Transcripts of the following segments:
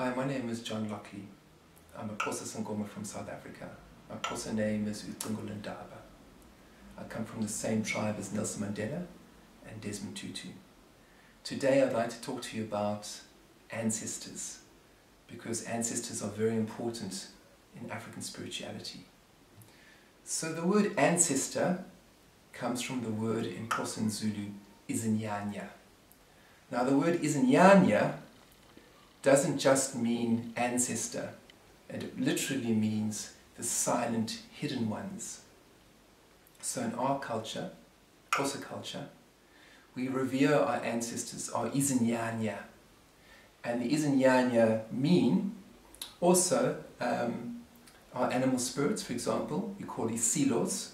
Hi, my name is John Lockley. I'm a Xhosa Sangoma from South Africa. My Xhosa name is Ndaba. I come from the same tribe as Nelson Mandela and Desmond Tutu. Today I'd like to talk to you about ancestors, because ancestors are very important in African spirituality. So the word ancestor comes from the word in Xhosa and Zulu, izinyanya. Now the word izinyanya doesn't just mean ancestor, it literally means the silent, hidden ones. So in our culture, Xhosa culture, we revere our ancestors, our izinyanya. And the izinyanya mean also our animal spirits, for example, we call these silos,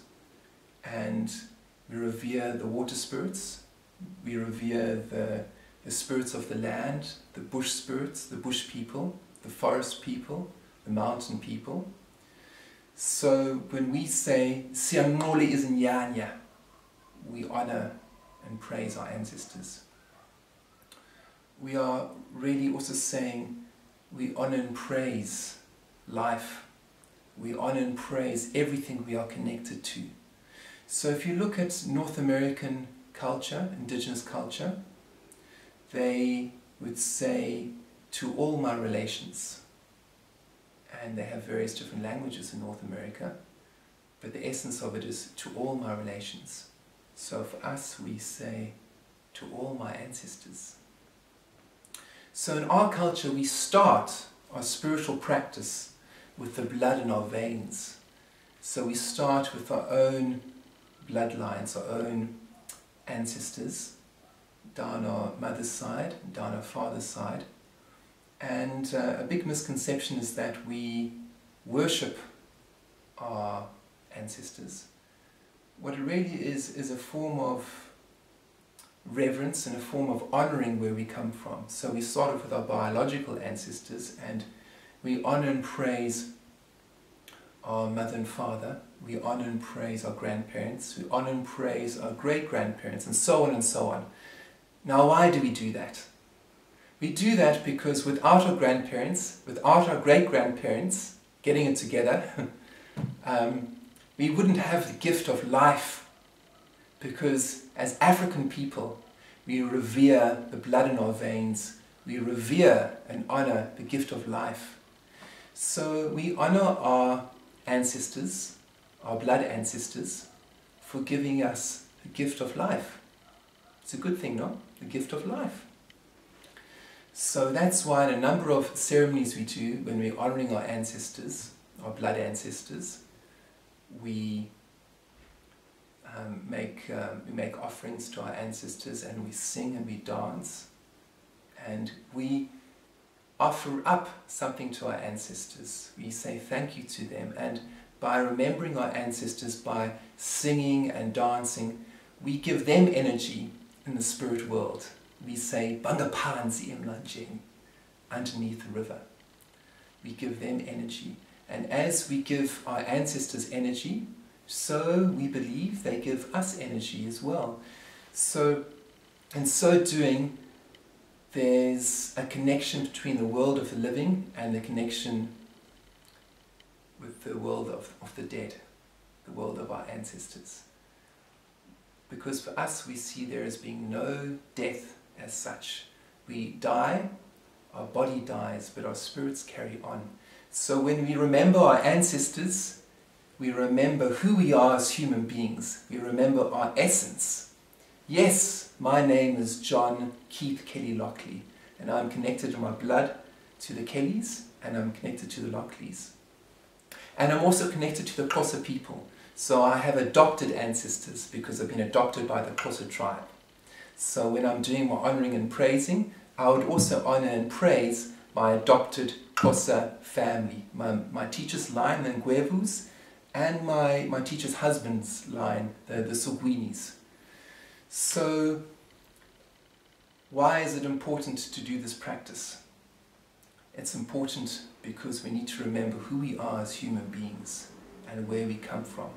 and we revere the water spirits, we revere the spirits of the land, the bush spirits, the bush people, the forest people, the mountain people. So when we say Siyanqole izinyanya, we honor and praise our ancestors. We are really also saying we honor and praise life. We honor and praise everything we are connected to. So if you look at North American culture, indigenous culture, they would say to all my relations. And they have various different languages in North America, but the essence of it is to all my relations. So for us we say to all my ancestors. So in our culture we start our spiritual practice with the blood in our veins. So we start with our own bloodlines, our own ancestors, down our mother's side, down our father's side. And a big misconception is that we worship our ancestors. What it really is a form of reverence and a form of honoring where we come from. So we start off with our biological ancestors and we honor and praise our mother and father, we honor and praise our grandparents, we honor and praise our great-grandparents, and so on and so on. Now why do we do that? We do that because without our grandparents, without our great-grandparents getting it together, we wouldn't have the gift of life, because as African people we revere the blood in our veins, we revere and honor the gift of life. So we honor our ancestors, our blood ancestors, for giving us the gift of life. It's a good thing, no? The gift of life. So that's why in a number of ceremonies we do, when we're honoring our ancestors, our blood ancestors, we make offerings to our ancestors, and we sing and we dance, and we offer up something to our ancestors. We say thank you to them, and by remembering our ancestors, by singing and dancing, we give them energy in the spirit world. We say Bangaphansi emlanjeni, underneath the river. We give them energy, and as we give our ancestors energy, so we believe they give us energy as well. So in so doing, there's a connection between the world of the living and the connection with the world of the dead, the world of our ancestors. Because for us we see there as being no death as such. We die, our body dies, but our spirits carry on. So when we remember our ancestors, we remember who we are as human beings. We remember our essence. Yes, my name is John Keith Kelly Lockley, and I'm connected in my blood to the Kellys, and I'm connected to the Lockleys. And I'm also connected to the Xhosa people. So I have adopted ancestors because I've been adopted by the Xhosa tribe. So when I'm doing my honoring and praising, I would also honor and praise my adopted Xhosa family, my teacher's line, the Ngwevus, and my teacher's husband's line, the Sogwinis. So why is it important to do this practice? It's important because we need to remember who we are as human beings and where we come from.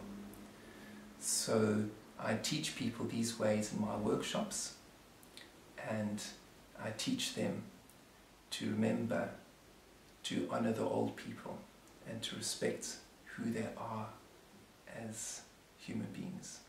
So I teach people these ways in my workshops, and I teach them to remember to honour the old people and to respect who they are as human beings.